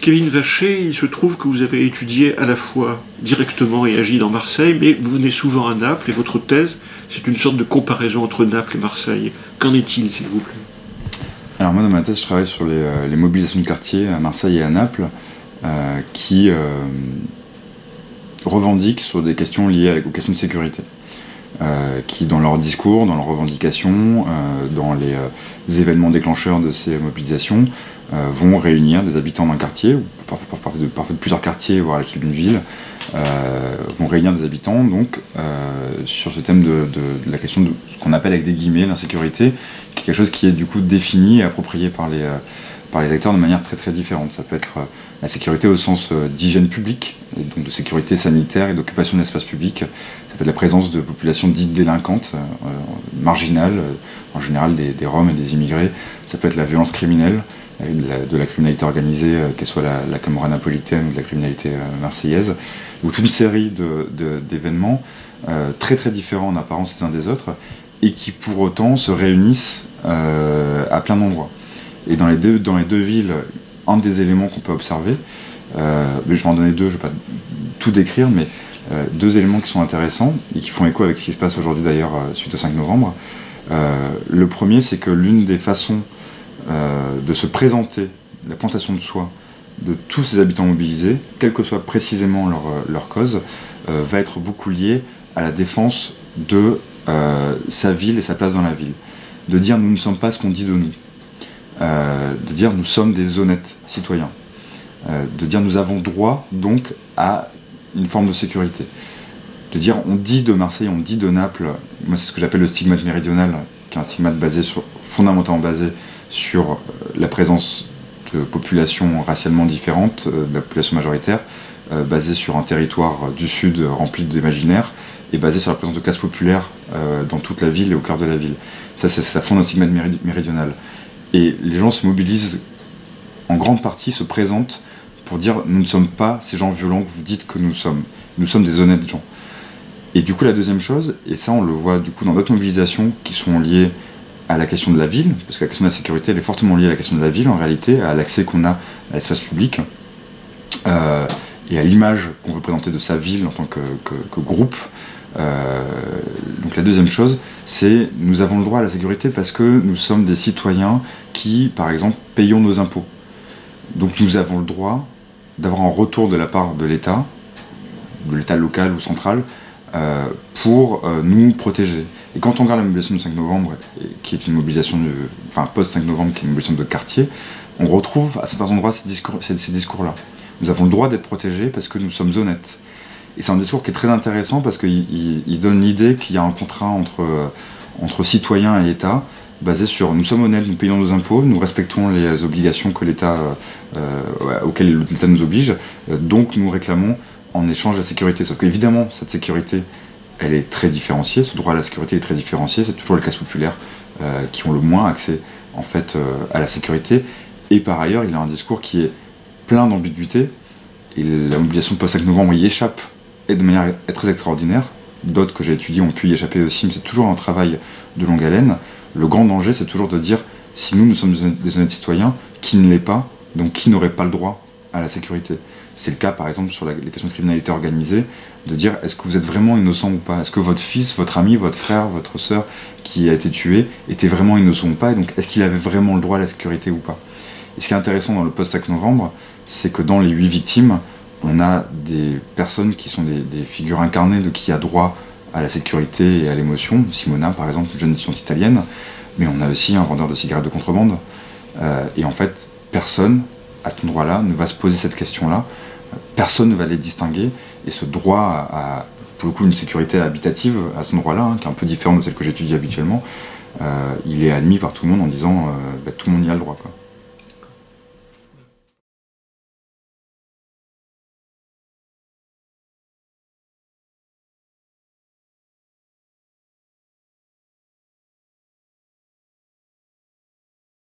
Kevin Vacher, il se trouve que vous avez étudié à la fois directement et agi dans Marseille, mais vous venez souvent à Naples, et votre thèse, c'est une sorte de comparaison entre Naples et Marseille. Qu'en est-il, s'il vous plaît? Alors moi, dans ma thèse, je travaille sur les mobilisations de quartier à Marseille et à Naples, qui revendiquent sur des questions liées aux questions de sécurité. Qui, dans leur discours, dans leurs revendications, dans les événements déclencheurs de ces mobilisations, vont réunir des habitants d'un quartier, ou parfois de plusieurs quartiers, voire à l'échelle d'une ville, vont réunir des habitants donc sur ce thème de la question de ce qu'on appelle avec des guillemets l'insécurité, qui est quelque chose qui est du coup défini et approprié par les acteurs de manière très très différente. Ça peut être la sécurité au sens d'hygiène publique, et donc de sécurité sanitaire et d'occupation de l'espace public. Ça peut être la présence de populations dites délinquantes, marginales, en général des Roms et des immigrés. Ça peut être la violence criminelle, de la criminalité organisée, qu'elle soit la Camorra napolitaine ou de la criminalité marseillaise, ou toute une série d'événements très très différents en apparence les uns des autres, et qui pour autant se réunissent à plein d'endroits. Et dans les deux villes, un des éléments qu'on peut observer, je vais en donner deux, je ne vais pas tout décrire, mais deux éléments qui sont intéressants et qui font écho avec ce qui se passe aujourd'hui d'ailleurs suite au 5 novembre. Le premier, c'est que l'une des façons de se présenter la plantation de soi de tous ces habitants mobilisés, quelle que soit précisément leur cause, va être beaucoup liée à la défense de sa ville et sa place dans la ville. De dire nous ne sommes pas ce qu'on dit de nous. De dire nous sommes des honnêtes citoyens. De dire nous avons droit donc à une forme de sécurité. De dire on dit de Marseille, on dit de Naples, moi c'est ce que j'appelle le stigmate méridional, qui est un stigmate fondamentalement basé sur la présence de populations racialement différentes, de la population majoritaire, basée sur un territoire du sud rempli d'imaginaires, et basé sur la présence de classes populaires dans toute la ville et au cœur de la ville. Ça fonde un stigmate méridional. Et les gens se mobilisent, en grande partie, se présentent pour dire nous ne sommes pas ces gens violents que vous dites que nous sommes. Nous sommes des honnêtes gens. Et du coup, la deuxième chose, et ça on le voit du coup dans d'autres mobilisations qui sont liées à la question de la ville, parce que la question de la sécurité elle est fortement liée à la question de la ville en réalité, à l'accès qu'on a à l'espace public, et à l'image qu'on veut présenter de sa ville en tant que groupe. Donc la deuxième chose, c'est nous avons le droit à la sécurité parce que nous sommes des citoyens qui, par exemple, payons nos impôts. Donc nous avons le droit d'avoir un retour de la part de l'État local ou central, pour nous protéger. Et quand on regarde la mobilisation du 5 novembre, qui est une mobilisation, post-5 novembre, qui est une mobilisation de quartier, on retrouve à certains endroits ces discours-là. Nous avons le droit d'être protégés parce que nous sommes honnêtes. Et c'est un discours qui est très intéressant parce qu'il donne l'idée qu'il y a un contrat entre citoyens et État, basé sur nous sommes honnêtes, nous payons nos impôts, nous respectons les obligations que auxquelles l'État nous oblige, donc nous réclamons en échange la sécurité. Sauf qu'évidemment, cette sécurité, elle est très différenciée, ce droit à la sécurité est très différencié, c'est toujours les classes populaires qui ont le moins accès en fait à la sécurité. Et par ailleurs, il a un discours qui est plein d'ambiguïté, et la mobilisation post-5 novembre y échappe, et de manière très extraordinaire. D'autres que j'ai étudiés ont pu y échapper aussi, mais c'est toujours un travail de longue haleine. Le grand danger, c'est toujours de dire, si nous sommes des honnêtes citoyens, qui ne l'est pas, donc qui n'aurait pas le droit à la sécurité. C'est le cas, par exemple, sur les questions de criminalité organisée, de dire, est-ce que vous êtes vraiment innocent ou pas? Est-ce que votre fils, votre ami, votre frère, votre sœur, qui a été tué, était vraiment innocent ou pas? Et donc, est-ce qu'il avait vraiment le droit à la sécurité ou pas? Et ce qui est intéressant dans le post-5 novembre, c'est que dans les 8 victimes, on a des personnes qui sont des figures incarnées de qui a droit à la sécurité et à l'émotion. Simona, par exemple, une jeune étudiante italienne, mais on a aussi un vendeur de cigarettes de contrebande. Et en fait, personne, à cet endroit-là, ne va se poser cette question-là. Personne ne va les distinguer. Et ce droit à, pour le coup, une sécurité habitative à cet endroit-là, qui est un peu différent de celle que j'étudie habituellement, il est admis par tout le monde en disant tout le monde y a le droit, quoi.